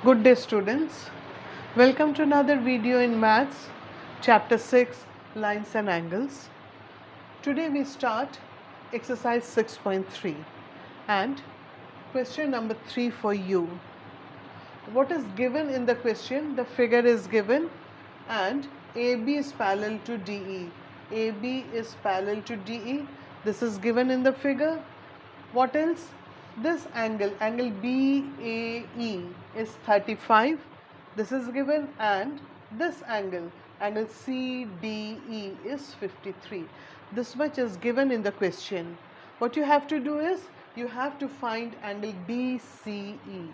Good day students, welcome to another video in Maths, Chapter 6, Lines and Angles. Today we start exercise 6.3 and question number 3 for you. What is given in the question? The figure is given and AB is parallel to DE. AB is parallel to DE. This is given in the figure. What else? This angle BAE is 35. This is given, and this angle CDE is 53. This much is given in the question. What you have to do is you have to find angle BCE.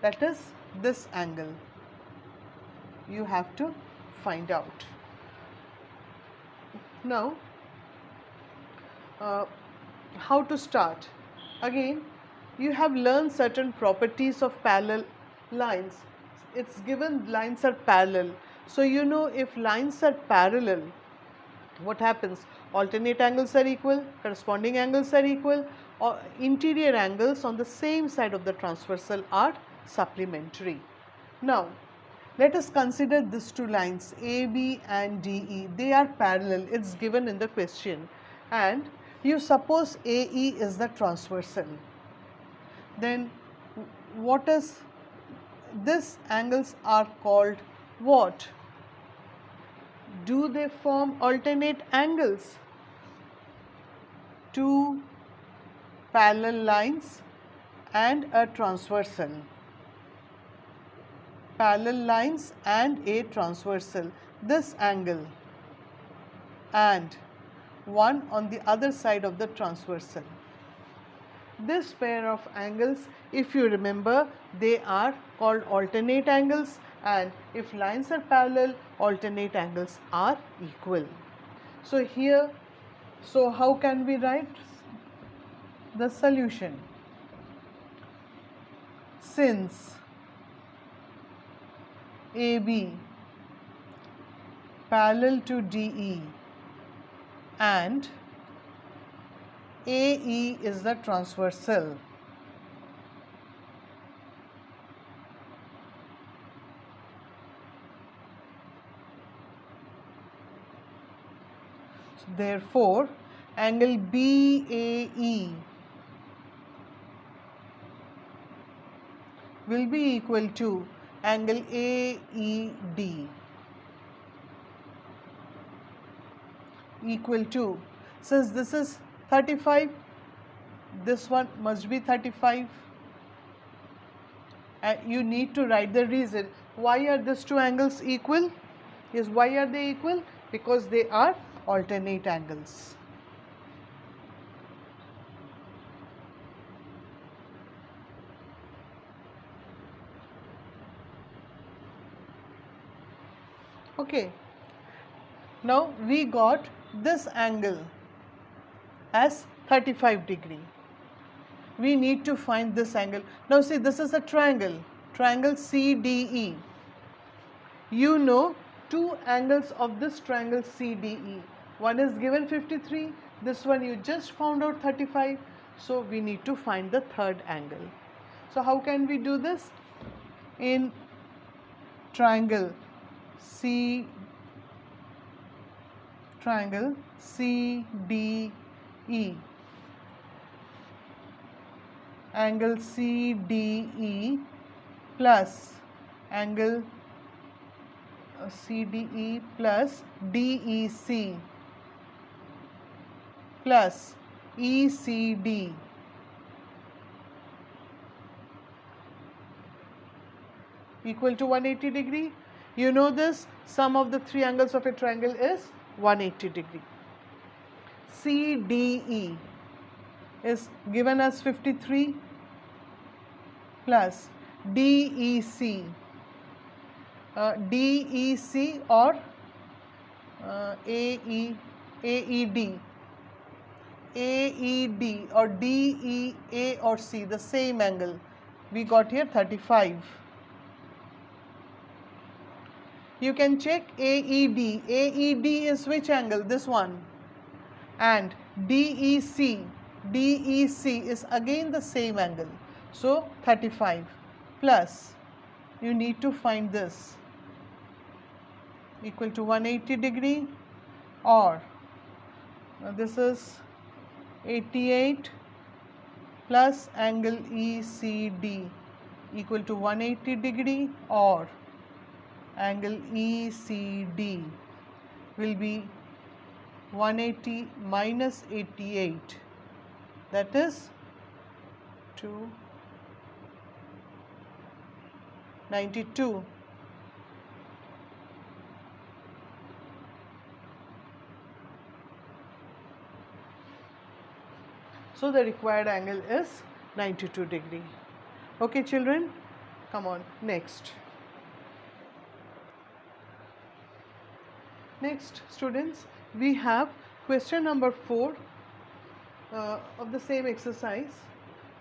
That is this angle. You have to find out. Now, how to start? Again, you have learned certain properties of parallel lines. It's given lines are parallel. So you know if lines are parallel, what happens? Alternate angles are equal, corresponding angles are equal, or interior angles on the same side of the transversal are supplementary. Now, let us consider these two lines AB and DE. They are parallel. It's given in the question. And you suppose AE is the transversal. Then what is these angles are called what? Do they form alternate angles? Two parallel lines and a transversal. Parallel lines and a transversal. This angle and one on the other side of the transversal. This pair of angles, if you remember, they are called alternate angles, and if lines are parallel, alternate angles are equal. So here, how can we write the solution? Since AB parallel to DE and AE is the transversal, therefore angle BAE will be equal to angle AED equal to, since this is 35, this one must be 35, and you need to write the reason. Why are these two angles equal? Yes, why are they equal? Because they are alternate angles. Okay, now we got this angle as 35 degree. We need to find this angle. Now see, this is a triangle CDE. You know two angles of this triangle CDE. One is given 53, this one you just found out 35. So we need to find the third angle. So how can we do this? In triangle CDE, angle CDE plus angle CDE plus DEC plus ECD equal to 180 degree. You know this, sum of the three angles of a triangle is 180 degree. CDE is given as 53 plus DEC, DEC or AED or DEA or C, the same angle. We got here 35. You can check AED. AED is which angle? This one. And DEC is again the same angle. So 35 plus you need to find this equal to 180 degree, or this is 88 plus angle ECD equal to 180 degree, or angle ECD will be 180 minus 88, that is 292. So the required angle is 92 degree. Okay children, come on, next. Next students, we have question number 4 of the same exercise.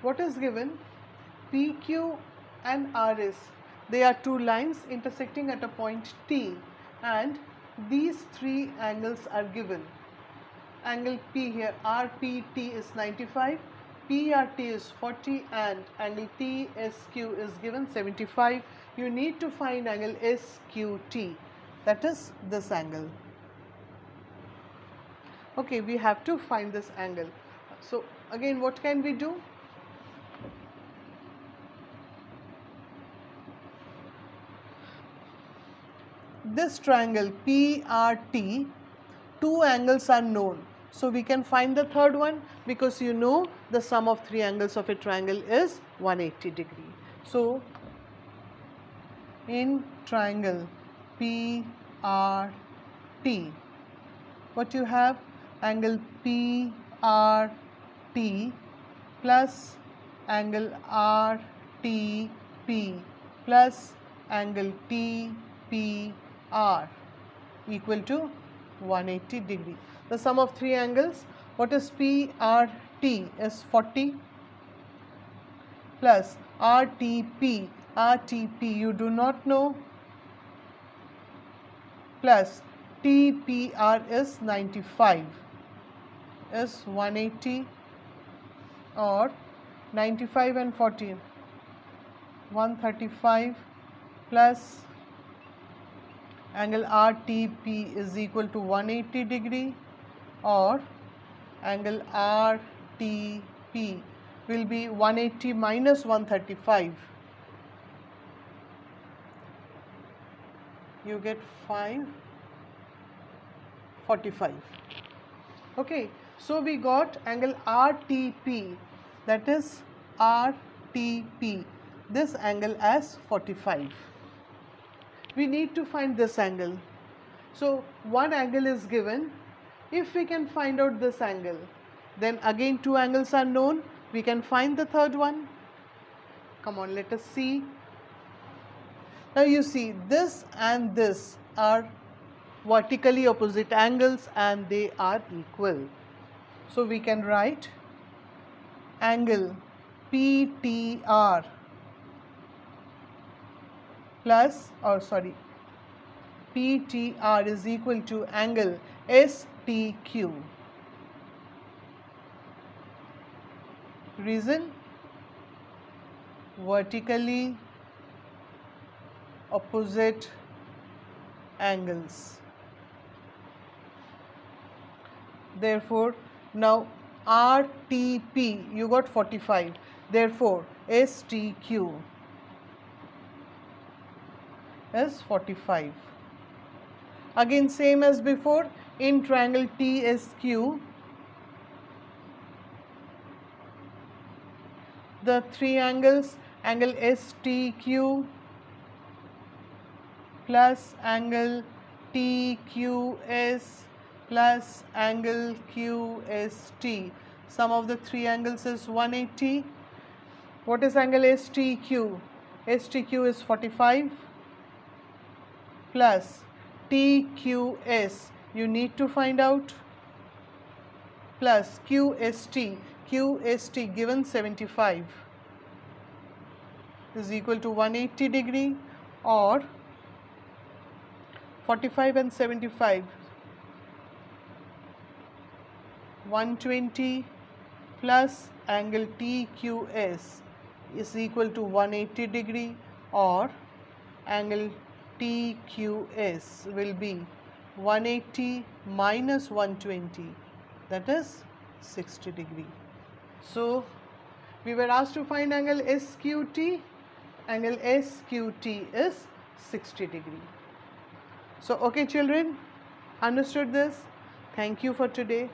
What is given? PQ and RS, they are two lines intersecting at a point T, and these three angles are given. Angle P here, RPT is 95, PRT is 40, and angle TSQ is given 75. You need to find angle SQT, that is this angle. Okay, we have to find this angle. So again, what can we do? This triangle PRT, two angles are known. So we can find the third one, because you know the sum of three angles of a triangle is 180 degree. So in triangle PRT, what you have? Angle PRT plus angle RTP plus angle TPR equal to 180 degree. The sum of three angles, what is PRT, is 40 plus RTP, you do not know, plus TPR is 95, is 180, or 95 and 40, 135 plus angle RTP is equal to 180 degree, or angle RTP will be 180 minus 135. You get 545. Okay, so we got angle RTP, that is RTP, this angle as 45. We need to find this angle. So one angle is given. If we can find out this angle, then again two angles are known. We can find the third one. Come on, let us see. Now you see, this and this are vertically opposite angles and they are equal. So we can write angle PTR plus, PTR is equal to angle STQ. Reason? Vertically opposite angles. Therefore, now RTP, you got 45. Therefore, STQ is 45. Again, same as before, in triangle TSQ, the three angles, angle STQ plus angle TQS plus angle QST. Sum of the three angles is 180. What is angle STQ? STQ is 45 plus TQS, you need to find out, plus QST, QST given 75 is equal to 180 degree, or 45 and 75, 120 plus angle TQS is equal to 180 degree, or angle TQS will be 180 minus 120, that is 60 degree. So we were asked to find angle SQT. Angle SQT is 60 degree. So okay children, understood this? Thank you for today.